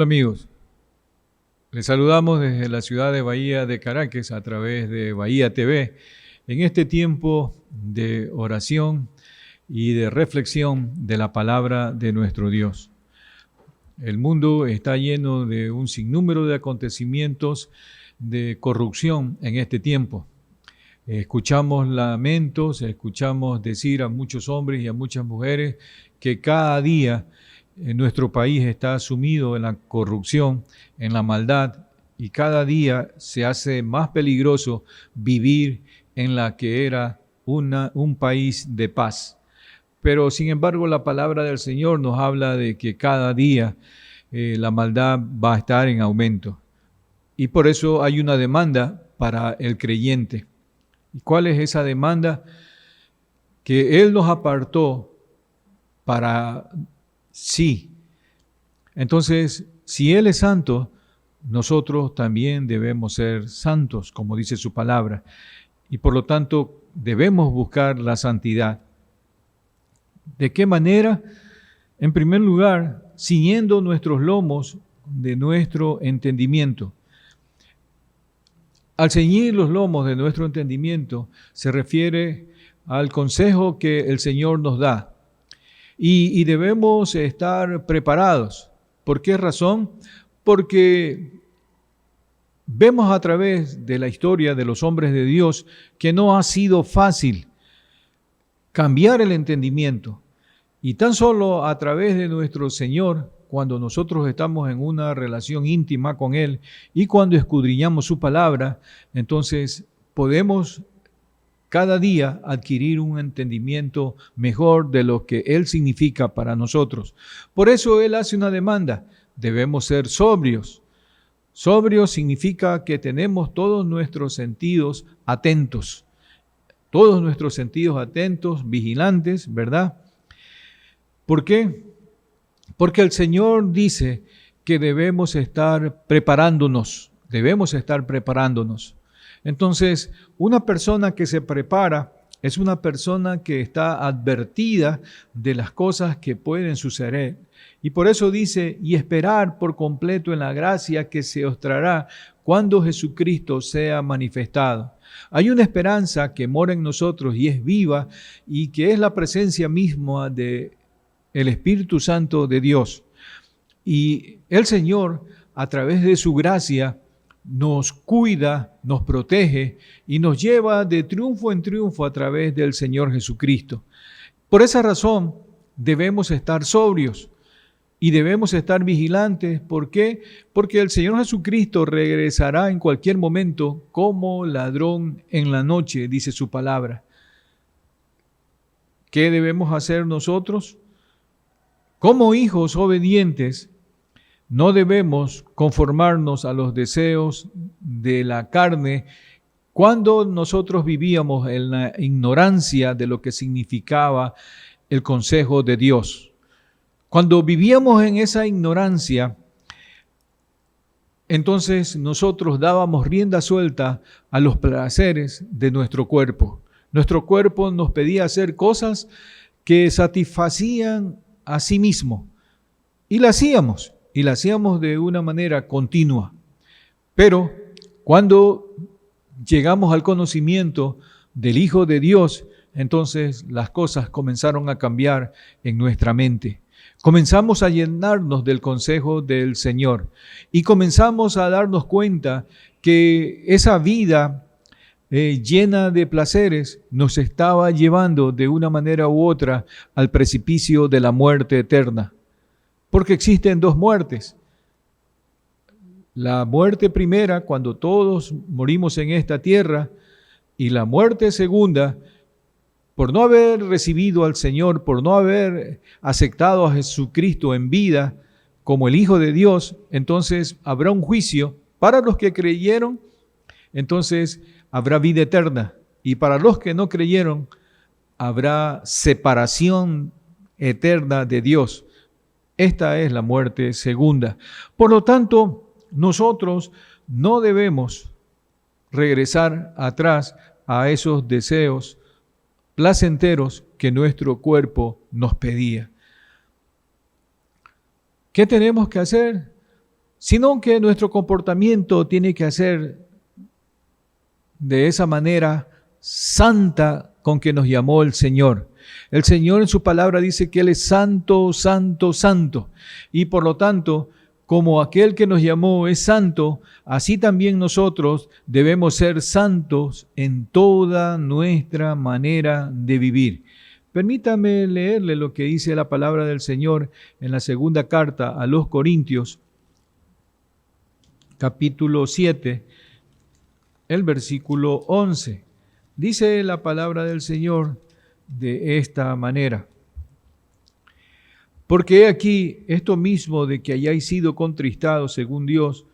Hola amigos, les saludamos desde la ciudad de Bahía de Caracas a través de Bahía TV en este tiempo de oración y de reflexión de la palabra de nuestro Dios. El mundo está lleno de un sinnúmero de acontecimientos de corrupción en este tiempo. Escuchamos lamentos, escuchamos decir a muchos hombres y a muchas mujeres que cada día nuestro país está sumido en la corrupción, en la maldad, y cada día se hace más peligroso vivir en la que era un país de paz. Pero sin embargo la palabra del Señor nos habla de que cada día la maldad va a estar en aumento. Y por eso hay una demanda para el creyente. ¿Y cuál es esa demanda? Que Él nos apartó para sí. Entonces, si Él es santo, nosotros también debemos ser santos, como dice su palabra. Y por lo tanto, debemos buscar la santidad. ¿De qué manera? En primer lugar, ciñendo nuestros lomos de nuestro entendimiento. Al ceñir los lomos de nuestro entendimiento se refiere al consejo que el Señor nos da. Y debemos estar preparados. ¿Por qué razón? Porque vemos a través de la historia de los hombres de Dios que no ha sido fácil cambiar el entendimiento. Y tan solo a través de nuestro Señor, cuando nosotros estamos en una relación íntima con Él y cuando escudriñamos su palabra, entonces podemos cada día adquirir un entendimiento mejor de lo que Él significa para nosotros. Por eso Él hace una demanda. Debemos ser sobrios. Sobrios significa que tenemos todos nuestros sentidos atentos. Todos nuestros sentidos atentos, vigilantes, ¿verdad? ¿Por qué? Porque el Señor dice que debemos estar preparándonos. Debemos estar preparándonos. Entonces, una persona que se prepara es una persona que está advertida de las cosas que pueden suceder. Y por eso dice, y esperar por completo en la gracia que se os traerá cuando Jesucristo sea manifestado. Hay una esperanza que mora en nosotros y es viva y que es la presencia misma del Espíritu Santo de Dios. Y el Señor, a través de su gracia, nos cuida, nos protege y nos lleva de triunfo en triunfo a través del Señor Jesucristo. Por esa razón debemos estar sobrios y debemos estar vigilantes. ¿Por qué? Porque el Señor Jesucristo regresará en cualquier momento como ladrón en la noche, dice su palabra. ¿Qué debemos hacer nosotros? Como hijos obedientes, no debemos conformarnos a los deseos de la carne cuando nosotros vivíamos en la ignorancia de lo que significaba el consejo de Dios. Cuando vivíamos en esa ignorancia, entonces nosotros dábamos rienda suelta a los placeres de nuestro cuerpo. Nuestro cuerpo nos pedía hacer cosas que satisfacían a sí mismo y la hacíamos. Y la hacíamos de una manera continua. Pero cuando llegamos al conocimiento del Hijo de Dios, entonces las cosas comenzaron a cambiar en nuestra mente. Comenzamos a llenarnos del consejo del Señor y comenzamos a darnos cuenta que esa vida llena de placeres nos estaba llevando de una manera u otra al precipicio de la muerte eterna. Porque existen dos muertes. La muerte primera, cuando todos morimos en esta tierra, y la muerte segunda, por no haber recibido al Señor, por no haber aceptado a Jesucristo en vida como el Hijo de Dios, entonces habrá un juicio para los que creyeron, entonces habrá vida eterna. Y para los que no creyeron, habrá separación eterna de Dios. Esta es la muerte segunda. Por lo tanto, nosotros no debemos regresar atrás a esos deseos placenteros que nuestro cuerpo nos pedía. ¿Qué tenemos que hacer? sino que nuestro comportamiento tiene que ser de esa manera santa con que nos llamó el Señor. El Señor en su palabra dice que Él es santo, santo, santo. Y por lo tanto, como aquel que nos llamó es santo, así también nosotros debemos ser santos en toda nuestra manera de vivir. Permítame leerle lo que dice la palabra del Señor en la segunda carta a los Corintios, capítulo 7, el versículo 11. Dice la palabra del Señor de esta manera: porque he aquí esto mismo de que hayáis sido contristados según Dios,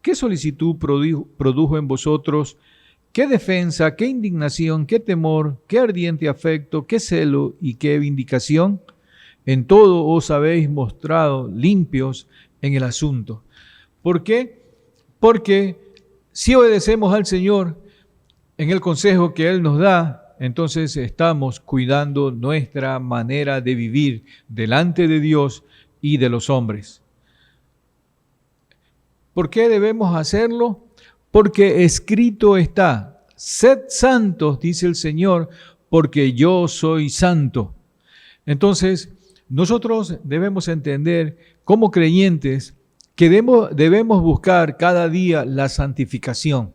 ¿qué solicitud produjo en vosotros? ¿Qué defensa, qué indignación, qué temor, qué ardiente afecto, qué celo y qué vindicación? En todo os habéis mostrado limpios en el asunto. ¿Por qué? Porque si obedecemos al Señor en el consejo que Él nos da, entonces estamos cuidando nuestra manera de vivir delante de Dios y de los hombres. ¿Por qué debemos hacerlo? Porque escrito está: sed santos, dice el Señor, porque yo soy santo. Entonces, nosotros debemos entender como creyentes que debemos buscar cada día la santificación.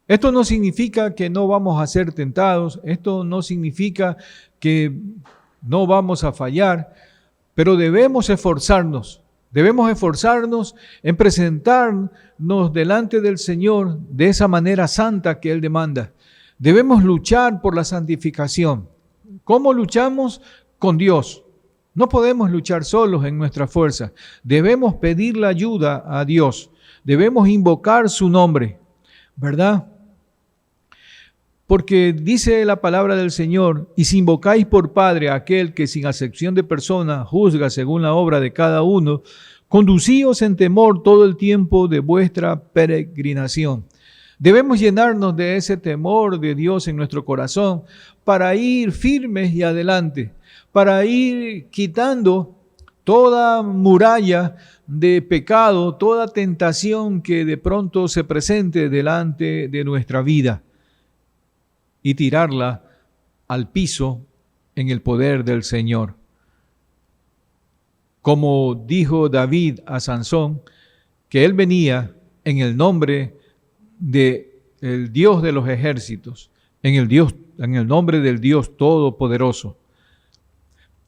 Esto no significa que no vamos a ser tentados, esto no significa que no vamos a fallar, pero debemos esforzarnos en presentarnos delante del Señor de esa manera santa que Él demanda. Debemos luchar por la santificación. ¿Cómo luchamos? Con Dios. No podemos luchar solos en nuestra fuerza. Debemos pedir la ayuda a Dios. Debemos invocar su nombre, ¿verdad? Porque dice la palabra del Señor: y si invocáis por Padre a aquel que sin acepción de persona juzga según la obra de cada uno, conducíos en temor todo el tiempo de vuestra peregrinación. Debemos llenarnos de ese temor de Dios en nuestro corazón para ir firmes y adelante, para ir quitando toda muralla de pecado, toda tentación que de pronto se presente delante de nuestra vida, y tirarla al piso en el poder del Señor. Como dijo David a Sansón, que él venía en el nombre del Dios de los ejércitos, en el nombre del Dios Todopoderoso.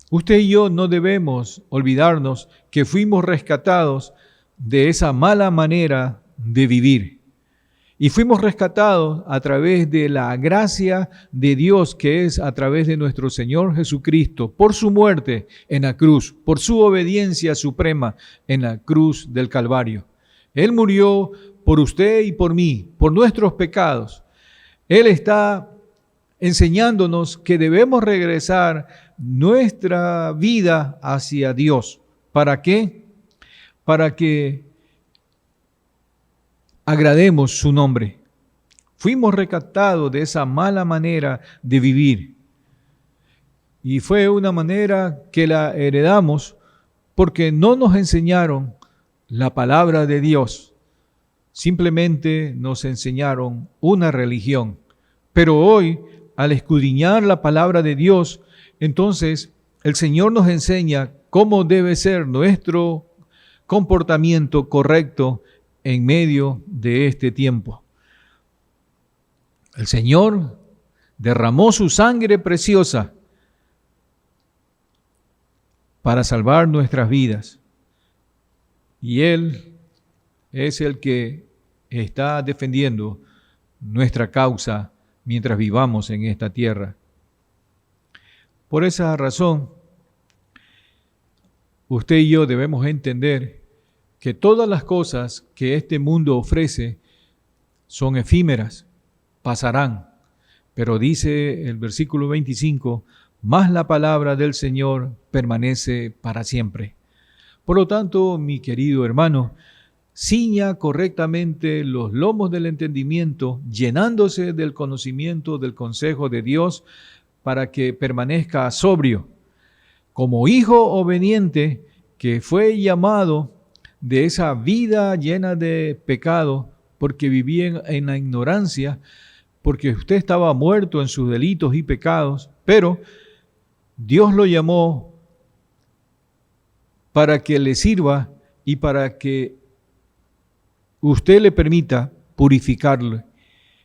Usted y yo no debemos olvidarnos que fuimos rescatados de esa mala manera de vivir. Y fuimos rescatados a través de la gracia de Dios, que es a través de nuestro Señor Jesucristo, por su muerte en la cruz, por su obediencia suprema en la cruz del Calvario. Él murió por usted y por mí, por nuestros pecados. Él está enseñándonos que debemos regresar nuestra vida hacia Dios. ¿Para qué? Para que agrademos su nombre. Fuimos rescatados de esa mala manera de vivir. Y fue una manera que la heredamos porque no nos enseñaron la palabra de Dios. Simplemente nos enseñaron una religión. Pero hoy, al escudriñar la palabra de Dios, entonces el Señor nos enseña cómo debe ser nuestro comportamiento correcto en medio de este tiempo. El Señor derramó su sangre preciosa para salvar nuestras vidas. Y Él es el que está defendiendo nuestra causa mientras vivamos en esta tierra. Por esa razón, usted y yo debemos entender que todas las cosas que este mundo ofrece son efímeras, pasarán. Pero dice el versículo 25, más la palabra del Señor permanece para siempre. Por lo tanto, mi querido hermano, ciña correctamente los lomos del entendimiento, llenándose del conocimiento del consejo de Dios, para que permanezca sobrio. Como hijo obediente que fue llamado de esa vida llena de pecado, porque vivía en la ignorancia, porque usted estaba muerto en sus delitos y pecados, pero Dios lo llamó para que le sirva y para que usted le permita purificarlo.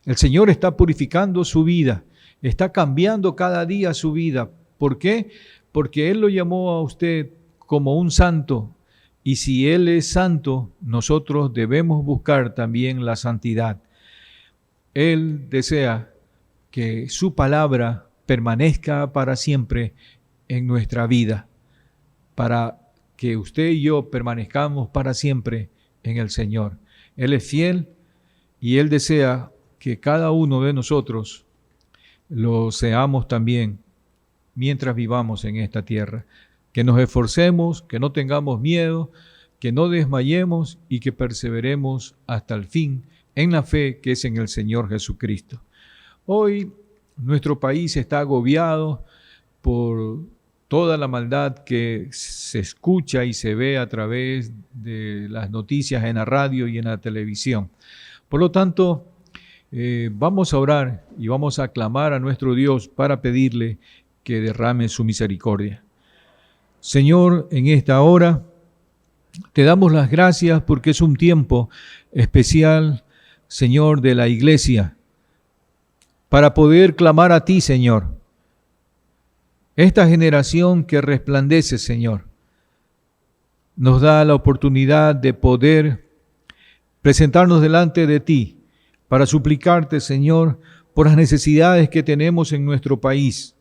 El Señor está purificando su vida, está cambiando cada día su vida. ¿Por qué? Porque Él lo llamó a usted como un santo, y si Él es santo, nosotros debemos buscar también la santidad. Él desea que su palabra permanezca para siempre en nuestra vida, para que usted y yo permanezcamos para siempre en el Señor. Él es fiel y Él desea que cada uno de nosotros lo seamos también mientras vivamos en esta tierra. Que nos esforcemos, que no tengamos miedo, que no desmayemos y que perseveremos hasta el fin en la fe que es en el Señor Jesucristo. Hoy nuestro país está agobiado por toda la maldad que se escucha y se ve a través de las noticias en la radio y en la televisión. Por lo tanto, vamos a orar y vamos a clamar a nuestro Dios para pedirle que derrame su misericordia. Señor, en esta hora te damos las gracias porque es un tiempo especial, Señor, de la iglesia, para poder clamar a ti, Señor. Esta generación que resplandece, Señor, nos da la oportunidad de poder presentarnos delante de ti para suplicarte, Señor, por las necesidades que tenemos en nuestro país.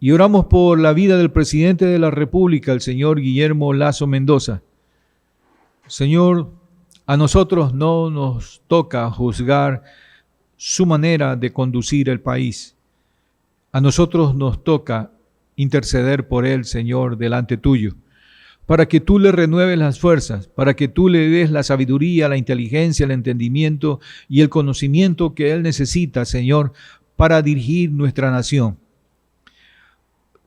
Y oramos por la vida del presidente de la República, el señor Guillermo Lasso Mendoza. Señor, a nosotros no nos toca juzgar su manera de conducir el país. A nosotros nos toca interceder por él, Señor, delante tuyo, para que tú le renueves las fuerzas, para que tú le des la sabiduría, la inteligencia, el entendimiento y el conocimiento que él necesita, Señor, para dirigir nuestra nación.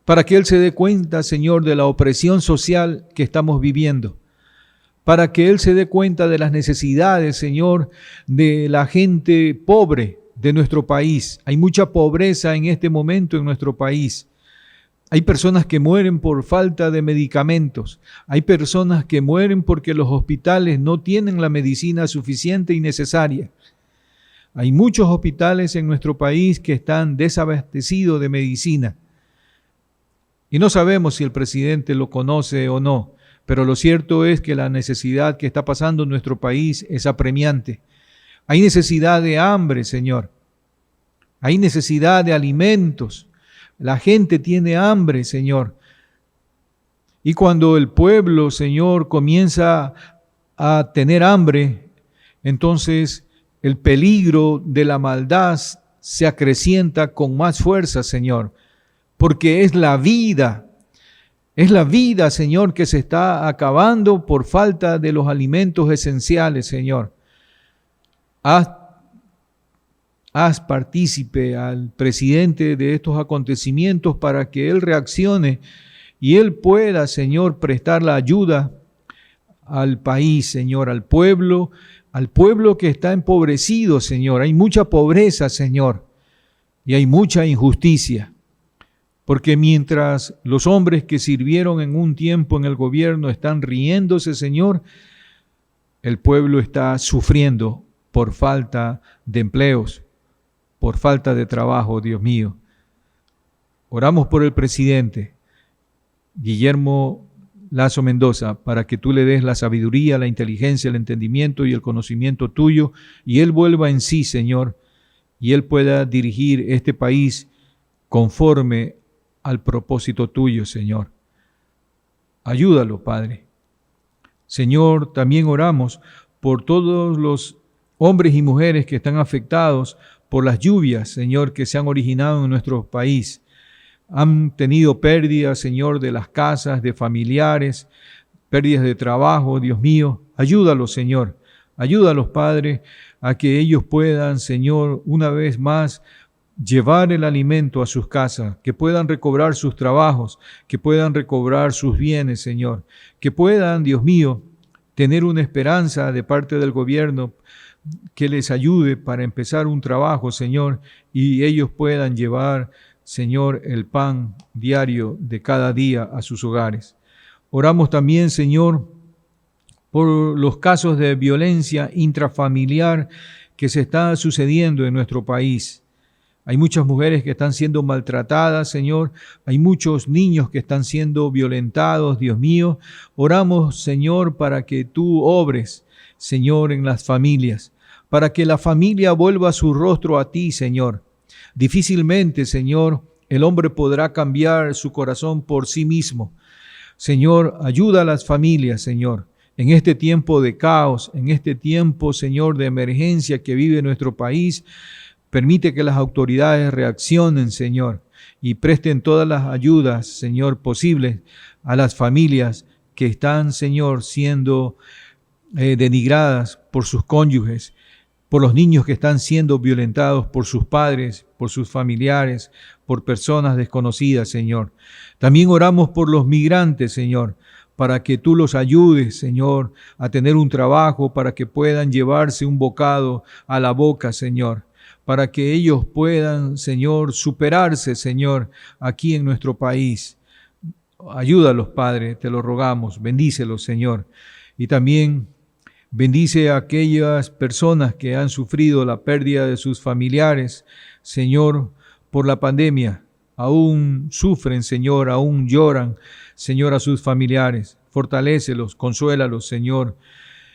Para que él se dé cuenta, Señor, de la opresión social que estamos viviendo. Para que él se dé cuenta de las necesidades, Señor, de la gente pobre de nuestro país. Hay mucha pobreza en este momento en nuestro país. Hay personas que mueren por falta de medicamentos. Hay personas que mueren porque los hospitales no tienen la medicina suficiente y necesaria. Hay muchos hospitales en nuestro país que están desabastecidos de medicina. Y no sabemos si el presidente lo conoce o no, pero lo cierto es que la necesidad que está pasando en nuestro país es apremiante. Hay necesidad de hambre, Señor. Hay necesidad de alimentos. La gente tiene hambre, Señor. Y cuando el pueblo, Señor, comienza a tener hambre, entonces el peligro de la maldad se acrecienta con más fuerza, Señor. Porque es la vida, Señor, que se está acabando por falta de los alimentos esenciales, Señor. Haz partícipe al presidente de estos acontecimientos para que él reaccione y él pueda, Señor, prestar la ayuda al país, Señor, al pueblo que está empobrecido, Señor. Hay mucha pobreza, Señor, y hay mucha injusticia. Porque mientras los hombres que sirvieron en un tiempo en el gobierno están riéndose, Señor, el pueblo está sufriendo por falta de empleos, por falta de trabajo, Dios mío. Oramos por el presidente Guillermo Lasso Mendoza para que tú le des la sabiduría, la inteligencia, el entendimiento y el conocimiento tuyo y él vuelva en sí, Señor, y él pueda dirigir este país conforme al propósito tuyo, Señor. Ayúdalo, Padre. Señor, también oramos por todos los hombres y mujeres que están afectados por las lluvias, Señor, que se han originado en nuestro país. Han tenido pérdidas, Señor, de las casas, de familiares, pérdidas de trabajo, Dios mío. Ayúdalos, Señor. Ayúdalos, Padre, a que ellos puedan, Señor, una vez más, llevar el alimento a sus casas, que puedan recobrar sus trabajos, que puedan recobrar sus bienes, Señor, que puedan, Dios mío, tener una esperanza de parte del gobierno que les ayude para empezar un trabajo, Señor, y ellos puedan llevar, Señor, el pan diario de cada día a sus hogares. Oramos también, Señor, por los casos de violencia intrafamiliar que se está sucediendo en nuestro país. Hay muchas mujeres que están siendo maltratadas, Señor. Hay muchos niños que están siendo violentados, Dios mío. Oramos, Señor, para que tú obres, Señor, en las familias, para que la familia vuelva su rostro a ti, Señor. Difícilmente, Señor, el hombre podrá cambiar su corazón por sí mismo. Señor, ayuda a las familias, Señor, en este tiempo de caos, en este tiempo, Señor, de emergencia que vive nuestro país. Permite que las autoridades reaccionen, Señor, y presten todas las ayudas, Señor, posibles a las familias que están, Señor, siendo denigradas por sus cónyuges, por los niños que están siendo violentados por sus padres, por sus familiares, por personas desconocidas, Señor. También oramos por los migrantes, Señor, para que tú los ayudes, Señor, a tener un trabajo, para que puedan llevarse un bocado a la boca, Señor, para que ellos puedan, Señor, superarse, Señor, aquí en nuestro país. Ayúdalos, Padre, te lo rogamos, bendícelos, Señor. Y también bendice a aquellas personas que han sufrido la pérdida de sus familiares, Señor, por la pandemia. Aún sufren, Señor, aún lloran, Señor, a sus familiares. Fortalécelos, consuélalos, Señor.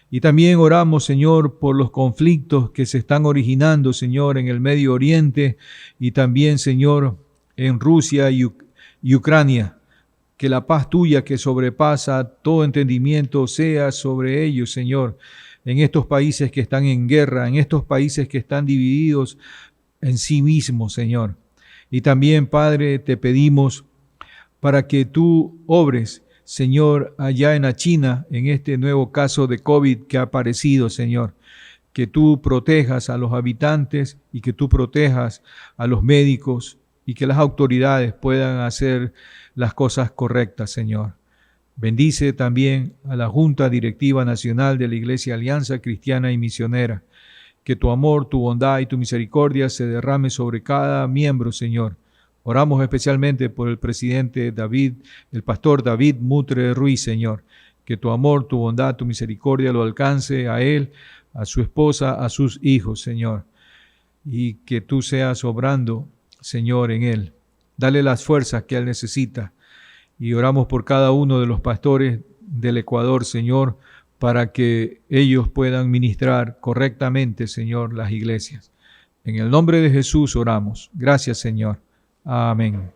Y también oramos, Señor, por los conflictos que se están originando, Señor, en el Medio Oriente y también, Señor, en Rusia y Ucrania. Que la paz tuya que sobrepasa todo entendimiento sea sobre ellos, Señor, en estos países que están en guerra, en estos países que están divididos en sí mismos, Señor. Y también, Padre, te pedimos para que tú obres, Señor, allá en la China, en este nuevo caso de COVID que ha aparecido, Señor, que tú protejas a los habitantes y que tú protejas a los médicos y que las autoridades puedan hacer las cosas correctas, Señor. Bendice también a la Junta Directiva Nacional de la Iglesia Alianza Cristiana y Misionera. Que tu amor, tu bondad y tu misericordia se derrame sobre cada miembro, Señor. Oramos especialmente por el presidente David, el pastor David Mutre Ruiz, Señor. Que tu amor, tu bondad, tu misericordia lo alcance a él, a su esposa, a sus hijos, Señor. Y que tú seas obrando, Señor, en él. Dale las fuerzas que él necesita. Y oramos por cada uno de los pastores del Ecuador, Señor, para que ellos puedan ministrar correctamente, Señor, las iglesias. En el nombre de Jesús oramos. Gracias, Señor. Amén.